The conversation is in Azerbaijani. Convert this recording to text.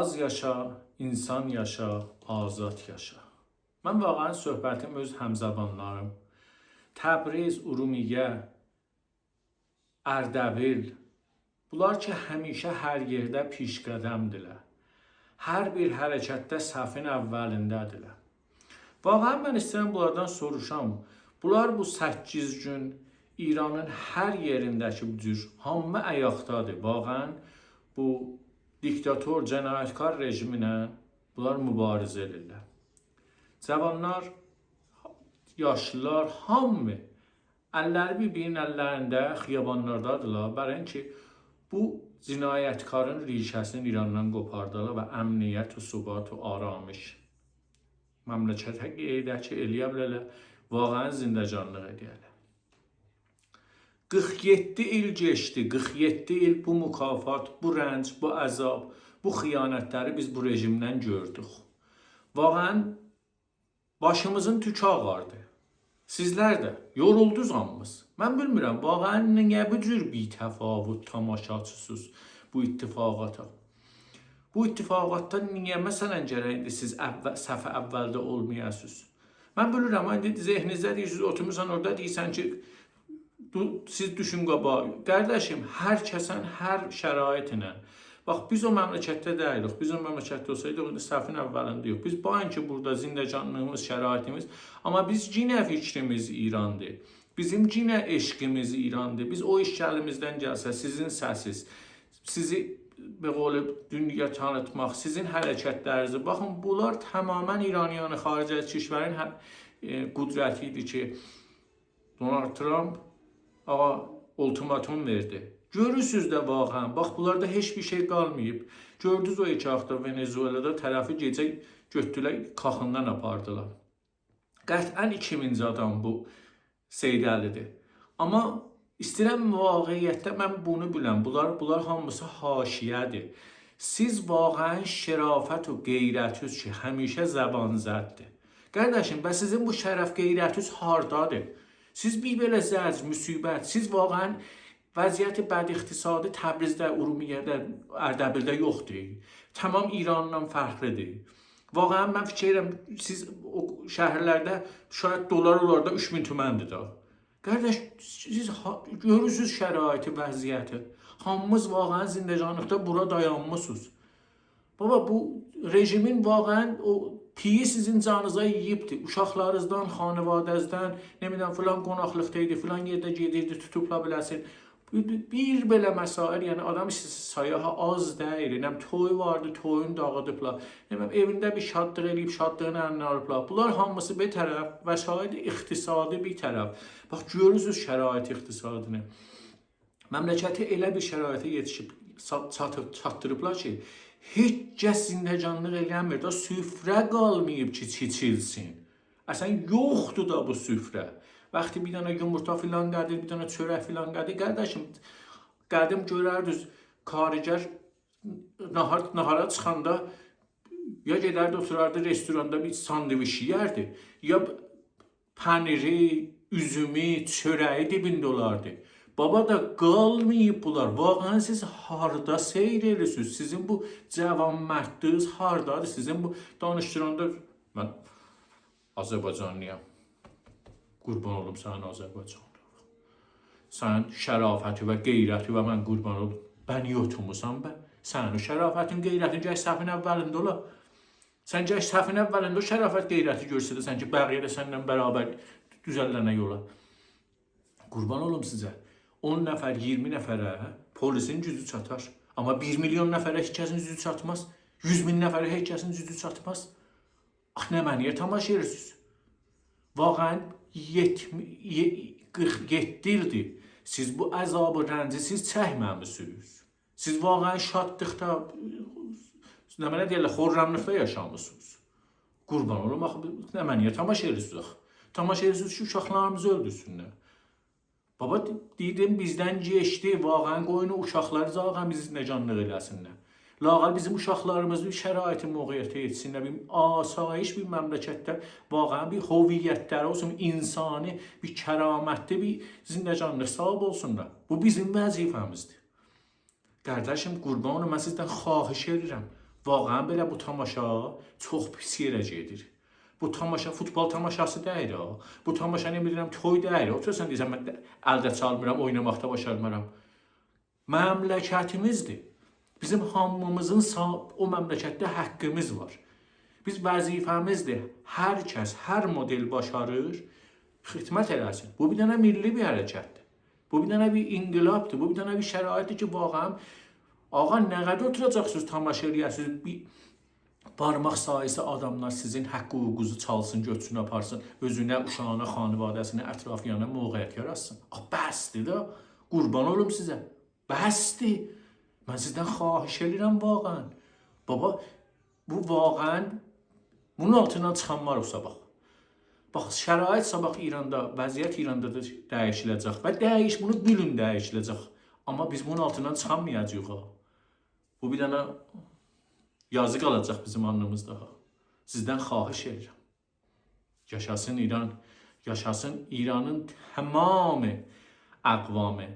Az yaşa, insan yaşa, azad yaşa. Mən vaxtən söhbətim öz həmzəbanlarım, Təbriz, Urumiyyə, Ərdəbil, bunlar ki həmişə hər yerdə pişqədəmdirlər. Hər bir hərəkətdə səhvin əvvəlindədirlər. Vaxtən mən istəyirəm bunlardan soruşam. Bunlar bu 8 gün İranın hər yerindəki bu cür hamı ayaqdadır. Vaxtən bu diktator, cinayətkar rejiminə bunlar mübarizə edirlər. Cavanlar, yaşlılar, hamı əlləri bir-birinin əllərində xiyabanlardadırlar. Bərən ki, bu cinayətkarın rişəsini İrandan qopardılar və əmniyyət, sübat və aramış məmləkətə qeydəki eləyə bilərlər, vaxtən zindəcanlıq edərlər. 47 il geçti, 47 il bu mükafat, bu rənc, bu əzab, bu xiyanətləri biz bu rejimdən gördük. Vaxtən başımızın tükü ağardı. Sizlər də yoruldunuz hamımız. Mən bilmirəm, vaxtən niyə bu cür bitəfavut tamaşaçısınız bu ittifaqata? Bu ittifaqatda niyə məsələn gərəkdir siz səfə əvvəldə olmayasınız? Mən bilirəm, zehninizdə deyirsiniz, oturmuşsan orada deyirsən ki, siz düşün qabağa. Qardaşım, hər kəsən, hər şəraitlə. Bax, biz o məmləkətdə deyilik. Biz o məmləkətdə olsaydıq, səhvin əvvəlində yox. Biz bayınki burada zindəcanlığımız, şəraitimiz. Amma biz cinə fikrimiz İrandır. Bizim cinə eşqimiz İrandır. Biz o iş əlimizdən gəlsə, sizin səsiz, sizi belə dünya tanıtmaq, sizin hərəkətlərinizi. Baxın, bunlar tamamən İraniyanı xarici kişilərin qüdrəti idi ki, Donald Trump ultimatum verdi. Görürsünüz də vaxtən, bax bunlarda heç bir şey qalmayıb. Gördünüz o iki hafta Venezuelada tərəfi gecə götdülər, kaxından apardılar. Qətlən 2000-ci adam bu Seyid Əlidir. Amma istəyirəm vaqiyyətdə mən bunu biləm. Bunlar hamısı haşiyədir. Siz vaxtən şərafət və qeyrətiniz ki, həmişə zəbanzəddir. Qardaşım, bəs sizin bu şərəf qeyrətiniz hardadır? Siz bir belə zərc, müsibət, siz vaxtən vəziyyəti bəd-iqtisadi Təbrizdə, Urumiyyədə, Ərdəbildə yoxdur. Tamam İrandan fərqlidir. Vaxtən mən fikirəm, siz o şəhərlərdə şayad dolar olarda 3000 tüməndir da. Qardaş, siz görürsünüz şəraiti, vəziyyəti. Hamımız vaxtən zindəcanlıqda bura dayanmışsınız. Baba, bu rejimin vaxtən o piyi sizin canınıza yiyibdir. Uşaqlarınızdan, xanavadənizdən, nə biləm, filan qonaqlıqdaydı, filan yerdə gedirdi, tutubla biləsin. Bir belə məsail, yəni adam sayıha az deyil. Toy vardı, toyun dağıdıblar. Evində bir şadlıq eləyib, şadlığını əlinə alıblar. Bunlar hamısı bir tərəf, vəsait iqtisadi bir tərəf. Bax, görürsünüz şərait iqtisadını. Məmləkəti elə bir şəraitə yetişib, çatdırıblar ki, heç kəs zindəcanlıq eləmir da, süfrə qalmayıb ki, çiçilsin. Əsən yoxdur da bu süfrə. Vaxtı bir dənə yumurta filan qədir, bir dənə çörək filan qədir. Qardaşım, qədim görərdiniz, karigər nahara çıxanda ya gedərdi, oturardı restoranda bir sandviç yiyərdi, ya pəniri, üzümü, çörəyi dibində olardı. Baba da qalmayıb bunlar. Vaxtən siz harda seyr edirsiniz? Sizin bu cavan mərdiniz hardadır? Sizin bu danışdıranda mən Azərbaycanlıyam. Qurban olum sənin Azərbaycanlı. Sən şərafəti və qeyrəti və mən qurban olum. Bəni yotumusan bə. Sənin o şərafətin, qeyrətin gəç səhvin əvvəlində ola. Sən gəç səhvin əvvəlində o şərafət, qeyrəti görsədə, ki, bəqiyə də səndən bərabər düzəllənə yola. Qurban olum sizə. 10 nəfər, 20 nəfərə polisin gücü çatar. Amma 1 milyon nəfərə heç kəsin gücü çatmaz. 100 min nəfərə heç kəsin gücü çatmaz. Nə məniyə tamaşa edirsiniz? Vaxtən 47 ildir. Siz bu əzabı, rənci siz çəkməmisiniz. Siz vaxtən şadlıqda, nə mənə deyirlər, xorramlıqda yaşamısınız. Qurban olum, nə məniyə tamaşa edirsiniz? Tamaşa edirsiniz ki, uşaqlarımızı öldürsünlər. Baba, dedim bizdən geçdi, vaxtən qoyunu uşaqları zaten bizi zindəcanlıq eləsinlər. Lağal bizim uşaqlarımız bir şəraiti müğayyətə etsinlər, bir asayiş bir məmləkətdə vaxtən bir hoviyyətləri olsun, insani, bir kəramətli bir zindəcanlıq sahib olsunlar. Bu bizim vəzifəmizdir. Qardaşım, qurbanım, mən sizdən xahiş edirəm. Vaqəən belə bu tamaşa çox pis yerə gedir. Bu tamaşa futbol tamaşası deyil ha. Bu tamaşa nə bilirəm toy deyil. Otursan deyirsən mən əldə çalmıram, oynamaqda başarmıram. Məmləkətimizdir. Bizim hamımızın o məmləkətdə haqqımız var. Biz vəzifəmizdir. Hər kəs, hər model başarır, xidmət eləsin. Bu bir dənə milli bir hərəkətdir. Bu bir dənə bir inqilabdır. Bu bir dənə bir şəraitdir ki, vaqəən ağa nə qədər oturacaqsınız, tamaşa eləyəsiniz, bir barmaq sayısı adamlar sizin haqq hüququnuzu çalsın, götürsün, aparsın, özünə, uşağına, xanivadəsinə, ətrafiyana müvəqqət yaratsın. Bəsdir də, qurban olum sizə. Bəsdir. Mən sizdən xahiş edirəm vaqəən. Baba, bu vaqəən bunun altından çıxanlar o sabah. Bax, şərait sabah İranda, vəziyyət İranda da dəyişiləcək və bunu bilin dəyişiləcək. Amma biz bunun altından çıxamayacağıq. Bu bir dənə yazı qalacaq bizim alnımızda. Sizdən xahiş edirəm. Yaşasın İran, yaşasın İranın tamamı əqvamı.